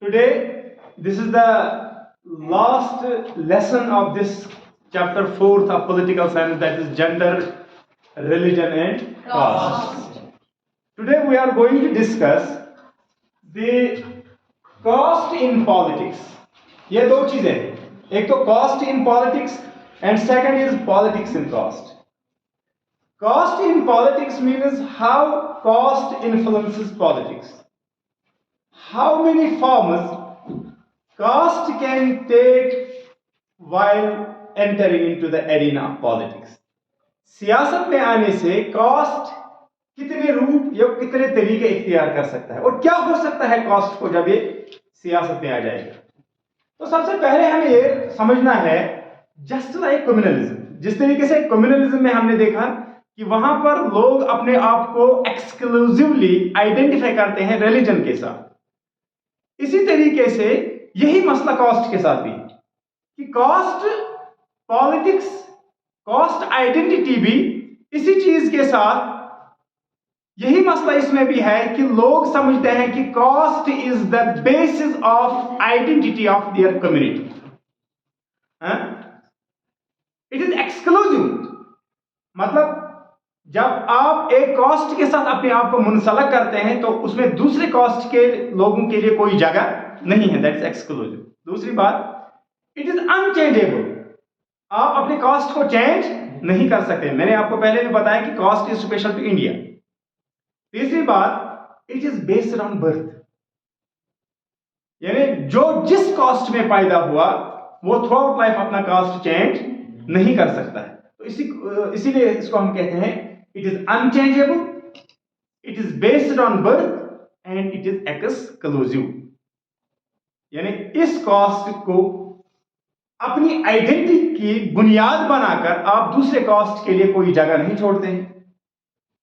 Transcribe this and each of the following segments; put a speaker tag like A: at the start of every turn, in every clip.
A: Today, this is the last lesson of this chapter 4th of political science, that is gender, religion, and caste. Today, we are going to discuss the caste in politics. ये दो चीजें हैं, एक तो caste in politics and second is politics in caste. Caste in politics means how caste influences politics. How many forms caste can take while entering into the arena of politics. सियासत में आने से कास्ट कितने रूप या कितने तरीके इख्तियार कर सकता है और क्या हो सकता है कास्ट को जब ये सियासत में आ जाएगा. तो सबसे पहले हमें ये समझना है, जस्ट लाइक कम्युनलिज्म, जिस तरीके से कम्युनलिज्म में हमने देखा कि वहां पर लोग अपने आप को एक्सक्लूसिवली आइडेंटिफाई करते हैं रिलीजन के साथ, इसी तरीके से यही मसला कास्ट के साथ भी कि कास्ट पॉलिटिक्स, कास्ट आइडेंटिटी भी इसी चीज के साथ, यही मसला इसमें भी है कि लोग समझते हैं कि caste is the basis of identity of their community. It is exclusive, मतलब जब आप एक कास्ट के साथ अपने आप को मुंसलक करते हैं तो उसमें दूसरे कास्ट के लोगों के लिए कोई जगह नहीं है. That is exclusive. दूसरी बात, इट इज अनचेंजेबल. आप अपने कास्ट को चेंज नहीं कर सकते. मैंने आपको पहले भी बताया कि caste is special to India. तीसरी बात, it is based on birth, यानी जो जिस कास्ट में पैदा हुआ वो थ्रू आउट लाइफ अपना कास्ट चेंज नहीं कर सकता है. तो इसीलिए इसको हम कहते हैं it is unchangeable, it is based on birth and it is exclusive. यानी इस कास्ट को अपनी आइडेंटिटी की बुनियाद बनाकर आप दूसरे कास्ट के लिए कोई जगह नहीं छोड़ते हैं.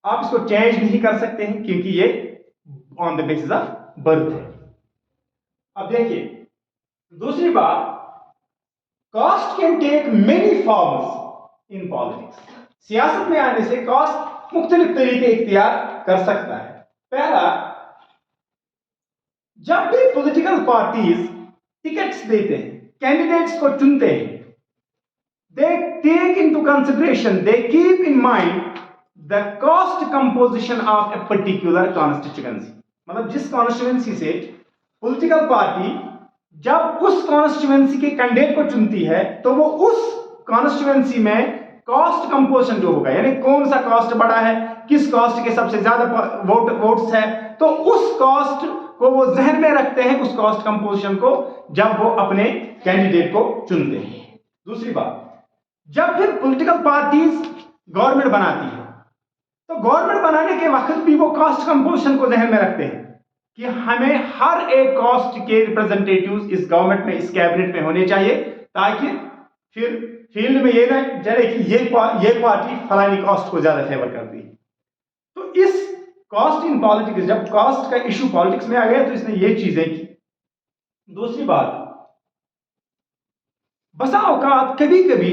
A: आप इसको चेंज नहीं कर सकते हैं क्योंकि ये on the basis of birth है. अब देखिए दूसरी बात, caste can take many forms in politics. सियासत में आने से कास्ट मुख्तलिफ तरीके इख्तियार कर सकता है. पहला, जब भी पॉलिटिकल पार्टीज टिकट्स देते हैं, कैंडिडेट्स को चुनते हैं, they take into consideration, they keep in mind the caste composition of a particular constituency. मतलब जिस कॉन्स्टिट्यूएंसी से पॉलिटिकल पार्टी जब उस कॉन्स्टिट्यूएंसी के कैंडिडेट को चुनती है तो वो उस कॉन्स्टिट्यूएंसी में कास्ट कंपोजिशन जो होगा, यानी कौन सा कास्ट बड़ा है, किस कास्ट के सबसे ज्यादा वोट्स है, तो उस कास्ट को वो जहन में रखते हैं, उस कास्ट कंपोजिशन को, जब वो अपने कैंडिडेट को चुनते हैं. दूसरी बात, जब फिर पॉलिटिकल पार्टीज गवर्नमेंट बनाती है तो गवर्नमेंट बनाने के वक्त भी वो कास्ट कंपोजिशन को जहन में रखते हैं कि हमें हर एक कास्ट के रिप्रेजेंटेटिव्स इस गवर्नमेंट में, इस कैबिनेट में होने चाहिए, ताकि फिर फील्ड में ये ना चले कि ये पार्टी फलानी कास्ट को ज्यादा फेवर करती है. तो इस कास्ट इन पॉलिटिक्स, जब कास्ट का इशू पॉलिटिक्स में आ गया तो इसने ये चीजें की. दूसरी बात, बसा औकात कभी कभी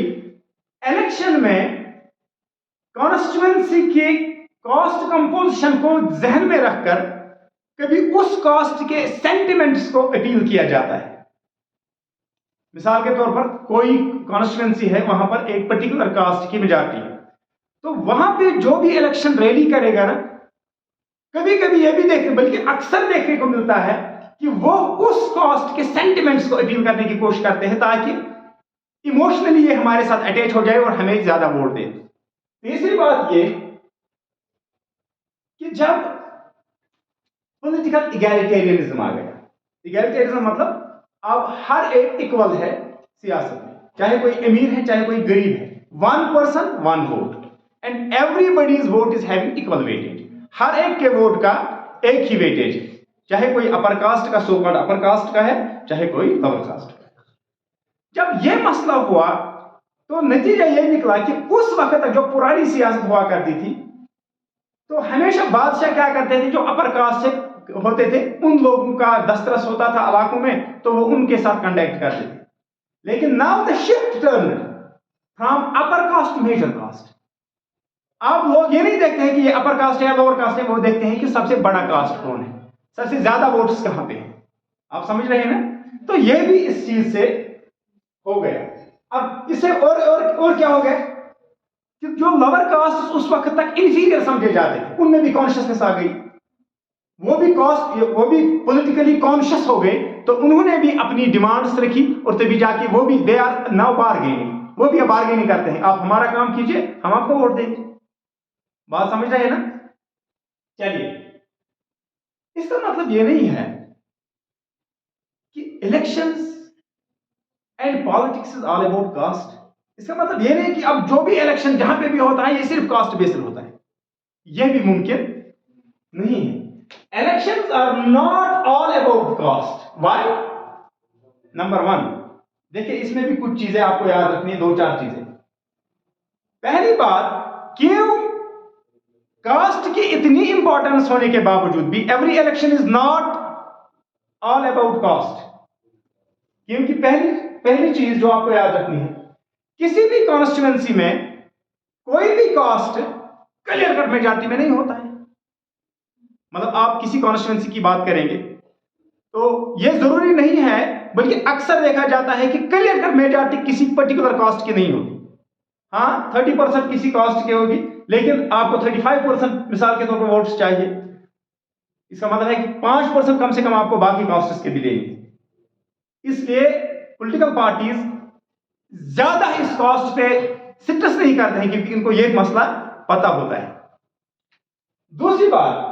A: इलेक्शन में कॉन्स्टिट्यूएंसी के कास्ट कंपोजिशन को जहन में रखकर कभी उस कास्ट के सेंटिमेंट्स को अपील किया जाता है. मिसाल के तौर पर कोई कॉन्स्टिट्यूएंसी है, वहां पर एक पर्टिकुलर कास्ट की मेजॉरिटी है, तो वहां पे जो भी इलेक्शन रैली करेगा ना, कभी कभी यह भी देखने, बल्कि अक्सर देखने को मिलता है कि वो उस कास्ट के सेंटिमेंट्स को अपील करने की कोशिश करते हैं ताकि इमोशनली ये हमारे साथ अटैच हो जाए और हमें ज्यादा वोट दे. तीसरी बात ये कि जब पॉलिटिकल इगैलिटेरियनिज्म आ गया, इगैलिटेरियनिज्म मतलब अब हर एक इक्वल है सियासत में, चाहे कोई अमीर है चाहे कोई गरीब है, one person one vote and everybody's vote is having equal weightage. हर एक के वोट का एक ही वेटेज है, चाहे कोई अपर कास्ट का, सो कॉल्ड अपर कास्ट का है, चाहे कोई लोअर कास्ट का. जब यह मसला हुआ तो नतीजा यह निकला कि उस वक्त तक जो पुरानी सियासत हुआ करती थी तो हमेशा बादशाह क्या करते थे, जो अपर कास्ट से होते थे उन लोगों का दस्तरस होता था इलाकों में, तो वो उनके साथ कंडक्ट करते थे. लेकिन now the shift turn from upper caste to major caste. अब लोग ये नहीं देखते हैं कि ये अपर कास्ट है या लोअर कास्ट है, वो देखते हैं कि सबसे बड़ा कास्ट कौन है, सबसे ज्यादा वोट्स कहां पे हैं. आप समझ रहे हैं ना? तो ये भी इस चीज से हो गया। अब इससे और क्या हो गया कि जो लोअर कास्ट उस वक्त तक इंफीरियर समझे जाते थे, उनमें भी कॉन्शियसनेस आ गई, वो भी पॉलिटिकली कॉन्शियस हो गए, तो उन्होंने भी अपनी डिमांड्स रखी, और तभी जाके वो भी दे आर नाउ बार्गेनिंग, वो भी अब बार्गेनिंग करते हैं, आप हमारा काम कीजिए, हम आपको वोट देंगे। बात समझ रहे हैं ना? चलिए, इसका मतलब ये नहीं है कि elections and politics is all about cast. इसका मतलब ये नहीं कि अब जो भी इलेक्शन जहां पे भी होता है ये सिर्फ कास्ट बेस्ड होता है, यह भी मुमकिन नहीं है। Elections are not all about caste. Why? Number 1, देखिए इसमें भी कुछ चीजें आपको याद रखनी है, 2-4 चीजें। पहली बात, क्यों कास्ट की इतनी इंपॉर्टेंस होने के बावजूद भी every election is not all about cast. क्योंकि पहली चीज जो आपको याद रखनी है, किसी भी कॉन्स्टिट्यूएंसी में कोई भी कास्ट क्लियर कट मेजॉरिटी में नहीं होता है। मतलब आप किसी कॉन्स्टिट्यूएंसी की बात करेंगे तो यह जरूरी नहीं है, बल्कि अक्सर देखा जाता है कि क्लियर कट मेजॉरिटी किसी पर्टिकुलर कास्ट की नहीं होगी। हाँ, 30% किसी कास्ट की होगी, लेकिन आपको 35% मिसाल के तौर पर वोट्स चाहिए। इसका मतलब है कि 5% कम से कम आपको बाकी कास्ट्स के भी देंगे। इसलिए पॉलिटिकल पार्टीज ज्यादा इस कास्ट पे सिट्रस नहीं करते हैं, क्योंकि इनको यह मसला पता होता है। दूसरी बात,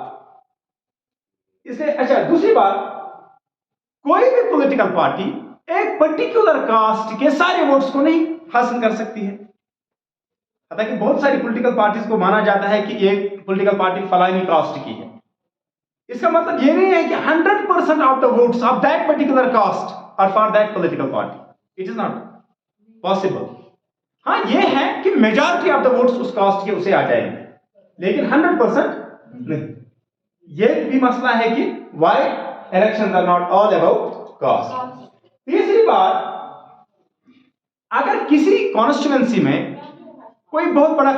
A: कोई भी पॉलिटिकल पार्टी एक पर्टिकुलर कास्ट के सारे वोट्स को नहीं हासिल कर सकती है। हालांकि बहुत सारी पॉलिटिकल पार्टीज को माना जाता है कि एक पॉलिटिकल पार्टी फलानी कास्ट की है। इसका मतलब यह नहीं है कि 100% of the votes of that particular caste are for that political party. It is not possible. हाँ, यह है कि मेजॉरिटी ऑफ द वोट्स उस कास्ट के उसे आ जाएंगे, लेकिन 100% नहीं। यह भी मसला है कि why elections are not all about caste. तीसरी बात, अगर किसी कॉन्स्टिट्यूएंसी में कोई बहुत बड़ा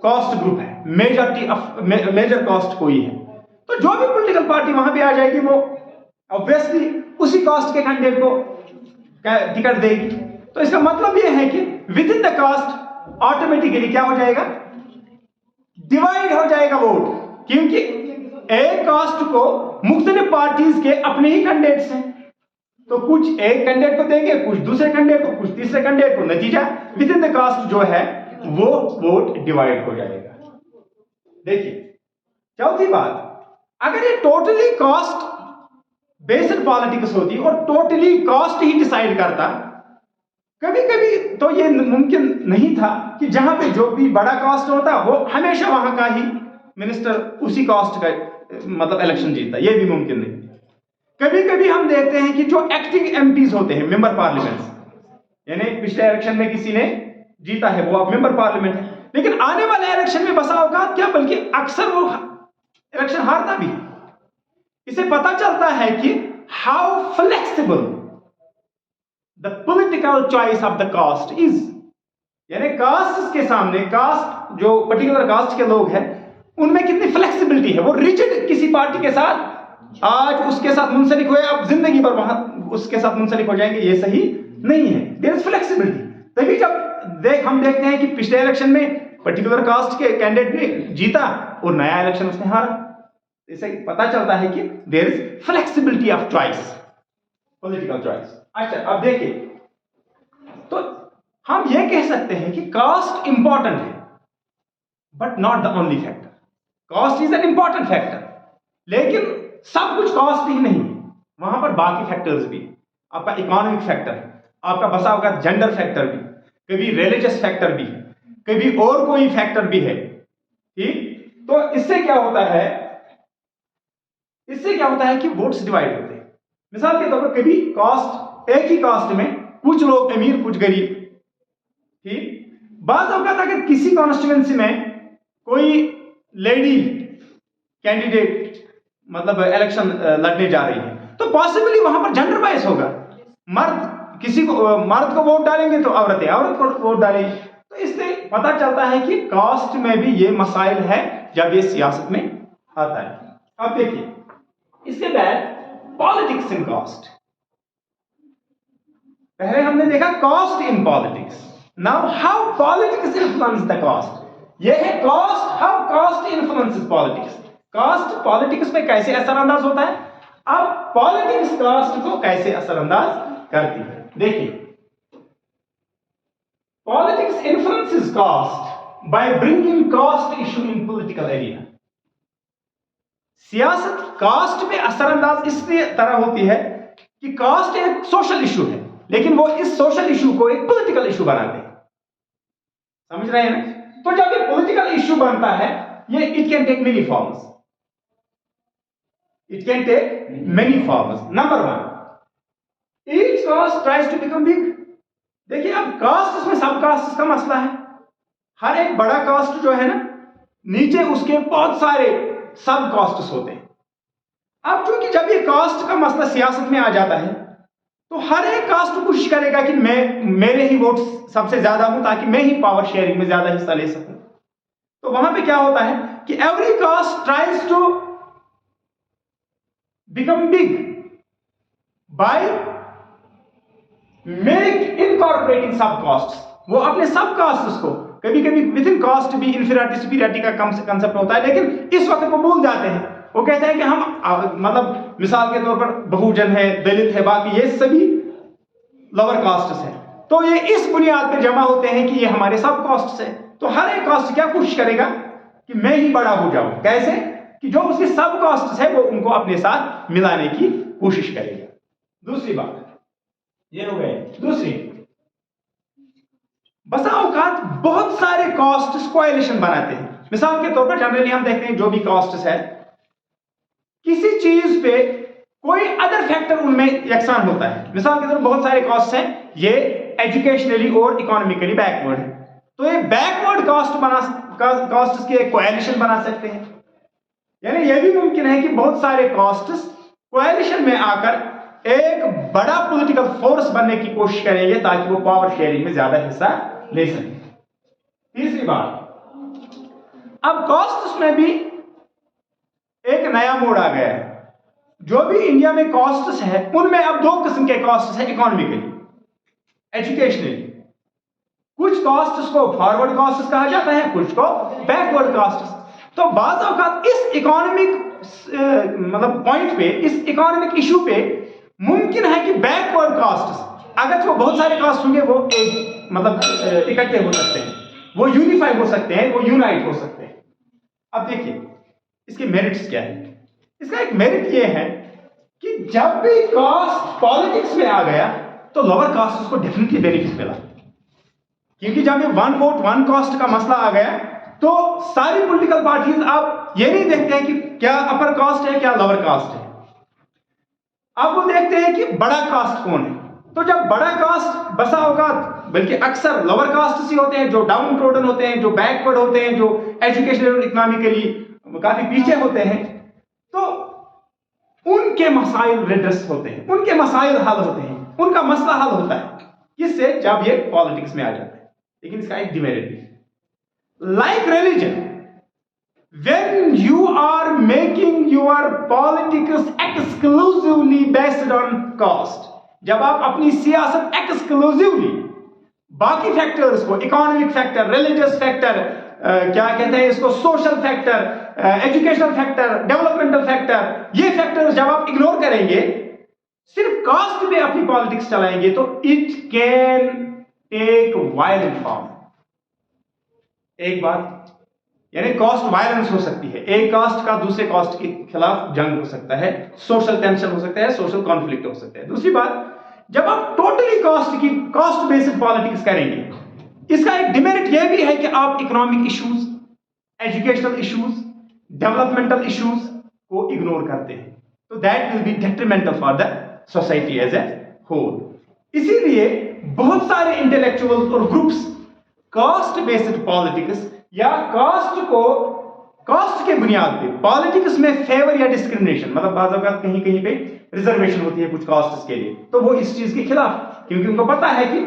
A: कास्ट ग्रुप है, मेजर कास्ट कोई है, तो जो भी पॉलिटिकल पार्टी वहां पे आ जाएगी वो ऑब्वियसली उसी कास्ट के कैंडिडेट को टिकट देगी। तो इसका मतलब यह है कि within the caste automatically क्या हो जाएगा, डिवाइड हो जाएगा वोट, क्योंकि एक कास्ट को मुख्तलिफ पार्टीज के अपने ही कैंडिडेट्स हैं, तो कुछ एक कैंडिडेट को देंगे, कुछ दूसरे कैंडिडेट को, कुछ तीसरे कैंडिडेट को, नतीजा विद इन द कास्ट जो है वो वोट डिवाइड हो जाएगा। देखिए, चौथी बात, अगर ये टोटली कास्ट बेस्ड पॉलिटिक्स होती और टोटली कास्ट ही डिसाइड करता, कभी कभी तो ये मुमकिन नहीं था कि जहां पे जो भी बड़ा कास्ट होता वो हमेशा वहां का ही मिनिस्टर उसी कास्ट का मतलब इलेक्शन जीतता, ये भी मुमकिन नहीं। कभी कभी हम देखते हैं कि जो एक्टिंग एमपीज होते हैं, मेंबर पार्लियामेंट, यानी पिछले इलेक्शन में किसी ने जीता है, वो अब मेंबर पार्लियामेंट है, लेकिन आने वाले इलेक्शन में बसा औकात क्या, बल्कि अक्सर वो इलेक्शन हारता भी। इसे पता चलता है कि how flexible the political choice of the caste is. यानी कास्ट के सामने, कास्ट जो पर्टिकुलर कास्ट के लोग हैं उनमें कितनी फ्लेक्सिबिलिटी है। वो रिजिड किसी पार्टी के साथ आज उसके साथ मुंसलिक हुए, अब जिंदगी भर वहां उसके साथ मुंसलिक हो जाएंगे, ये सही नहीं है। There is flexibility. तभी जब हम देखते हैं कि पिछले इलेक्शन में पर्टिकुलर कास्ट के कैंडिडेट ने जीता और नया इलेक्शन उसने हारा, इससे पता चलता है कि there is flexibility of choice, political choice. अच्छा, अब देखिए, तो हम यह कह सकते हैं कि कास्ट इंपॉर्टेंट है but not the only factor. Caste is an important factor, लेकिन सब कुछ कास्ट ही नहीं है, वहां पर बाकी फैक्टर्स भी। आपका इकोनॉमिक फैक्टर है, आपका बसा होगा जेंडर फैक्टर भी, कभी रिलीजियस फैक्टर भी है, कभी और कोई फैक्टर भी है। ठीक, तो इससे क्या होता है कि वोट्स डिवाइड होते हैं। मिसाल के तौर पर कभी कास्ट, एक ही कास्ट में कुछ लोग अमीर कुछ गरीब। ठीक, बात औकात अगर किसी कॉन्स्टिट्यूएंसी में कोई लेडी कैंडिडेट मतलब इलेक्शन लड़ने जा रही है, तो पॉसिबली वहां पर जेंडर बायस होगा। मर्द को वोट डालेंगे तो औरत को वोट डालेंगे। तो इससे पता चलता है कि कास्ट में भी ये मसाइल है जब ये सियासत में आता है। अब देखिए, इसके बाद पॉलिटिक्स इन कास्ट। पहले हमने देखा caste in politics, now how politics influence the caste. यह है caste, how caste influences politics. Caste politics पे कैसे असरअंदाज होता है, अब पॉलिटिक्स कास्ट को कैसे असरअंदाज करती है। देखिए, politics influences caste by bringing caste issue in political area. सियासत कास्ट पे असरअंदाज इस तरह होती है कि कास्ट एक सोशल इशू है, लेकिन वो इस सोशल इशू को एक पॉलिटिकल इशू बनाते हैं। समझ रहे हैं ना? तो जब ये पॉलिटिकल इशू बनता है, ये it can take many forms. It can take many forms. Number one, each caste tries to become big. देखिए, अब कास्ट में सब कास्ट का मसला है। हर एक बड़ा कास्ट जो है ना, नीचे उसके बहुत सारे सब कास्ट्स होते हैं। अब चूंकि जब ये कास्ट का मसला सियासत में आ जाता है, तो हर एक कास्ट कोशिश करेगा कि मेरे ही वोट सबसे ज्यादा हो, ताकि मैं ही पावर शेयरिंग में ज्यादा हिस्सा ले सकूं। तो वहां पे क्या होता है कि every caste tries to become big by make incorporating sub caste. वो अपने सब कास्ट को, कभी कभी विद इन कास्ट भी इंफीरियरिटी सुपीरियरिटी का कंसेप्ट होता है, लेकिन इस वक्त वो भूल जाते हैं। वो कहते हैं कि हम मतलब मिसाल के तौर पर बहुजन है, दलित है, बाकी ये सभी लोअर कास्ट्स हैं। तो ये इस बुनियाद पर जमा होते हैं कि ये हमारे सब कास्ट्स है। तो हर एक कास्ट क्या कोशिश करेगा कि मैं ही बड़ा हो जाऊं। कैसे? कि जो उसके सब कास्ट्स है वो उनको अपने साथ मिलाने की कोशिश करेगा। दूसरी बात, ये हो गए। दूसरी, बसा औकात बहुत सारे कास्ट्स कोएलिशन बनाते हैं। मिसाल के तौर पर जनरली हम देखते हैं जो भी कास्ट्स है, किसी चीज पे कोई अदर फैक्टर उनमें यकसान होता है। मिसाल के तौर पर बहुत सारे कास्ट हैं, ये एजुकेशनली और इकोनॉमिकली बैकवर्ड है, तो ये बैकवर्ड कास्ट के कोएलिशन बना सकते हैं। यानी यह भी मुमकिन है कि बहुत सारे कास्ट्स कोएलिशन में आकर एक बड़ा पॉलिटिकल फोर्स बनने की कोशिश करेंगे, ताकि वो पावर शेयरिंग में ज्यादा हिस्सा ले सकें। तीसरी बात, अब कास्ट्स में भी एक नया मोड़ आ गया है। जो भी इंडिया में कास्ट्स है, उनमें अब दो किस्म के कास्ट्स हैं, इकोनॉमिकली, एजुकेशनली। कुछ कास्ट्स को फॉरवर्ड कास्ट्स कहा जाता है, कुछ को बैकवर्ड कास्ट्स। तो बाज़ औक़ात इस इकोनॉमिक मतलब पॉइंट पे, इस इकोनॉमिक इशू पे मुमकिन है कि बैकवर्ड कास्ट्स, अगर वो बहुत सारे कास्ट होंगे, वो एक मतलब इकट्ठे हो सकते हैं, वो यूनिफाई हो सकते हैं, वो यूनाइट हो सकते हैं। अब देखिए इसके मेरिट्स क्या है। इसका एक मेरिट ये है कि जब भी कास्ट पॉलिटिक्स में आ गया, तो लोअर कास्ट को डेफिनेटली बेनिफिट मिला, क्योंकि जब ये वन वोट वन कास्ट का मसला आ गया, तो सारी पॉलिटिकल पार्टीज अब ये नहीं देखते हैं कि क्या अपर कास्ट है क्या लोअर कास्ट है, अब वो देखते हैं कि बड़ा कास्ट कौन है। तो जब बड़ा कास्ट बसा औकात, बल्कि अक्सर लोअर कास्ट से होते हैं, जो डाउन ट्रोडन होते हैं, जो बैकवर्ड होते हैं, जो एजुकेशनल और इकोनॉमिकली काफी पीछे होते हैं, तो उनके मसाइल रिड्रेस होते हैं, उनके मसाइल हल होते हैं, उनका मसला हल होता है, किससे? जब ये पॉलिटिक्स में आ जाता है। लेकिन इसका एक डिमेरिट भी, like religion, when you are making your politics exclusively based on caste, जब आप अपनी सियासत एक्सक्लूसिवली बाकी फैक्टर्स को, इकोनॉमिक फैक्टर, रिलीजियस फैक्टर, क्या कहते हैं इसको, social factor, educational factor, developmental factor, ये फैक्टर्स जब आप इग्नोर करेंगे, सिर्फ कास्ट पे अपनी पॉलिटिक्स चलाएंगे, तो it can take violent form. एक बात, यानी कास्ट वायलेंस हो सकती है, एक कास्ट का दूसरे कास्ट के खिलाफ जंग हो सकता है, सोशल टेंशन हो सकता है, सोशल कॉन्फ्लिक्ट हो सकता है। दूसरी बात, जब आप टोटली कास्ट बेस्ड पॉलिटिक्स करेंगे, इसका एक डिमेरिट यह भी है कि आप economic issues, educational issues, developmental issues को इग्नोर करते हैं, तो that will be detrimental for the society as a whole. इसीलिए बहुत सारे इंटेलेक्चुअल्स और ग्रुप्स कास्ट बेस्ड पॉलिटिक्स या कास्ट के बुनियाद पे पॉलिटिक्स में फेवर या डिस्क्रिमिनेशन, मतलब बाज़ औक़ात कहीं कहीं पे रिजर्वेशन होती है कुछ कास्ट्स के लिए, तो वो इस चीज के खिलाफ, क्योंकि उनको पता है कि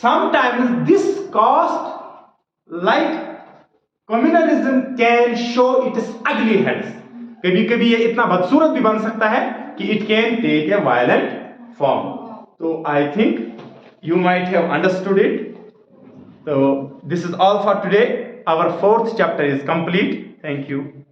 A: sometimes this caste like communalism can show its ugly heads, कभी कभी ये इतना बदसूरत भी बन सकता है कि it can take a violent form. So I think you might have understood it. So this is all for today. Our fourth chapter is complete. Thank you.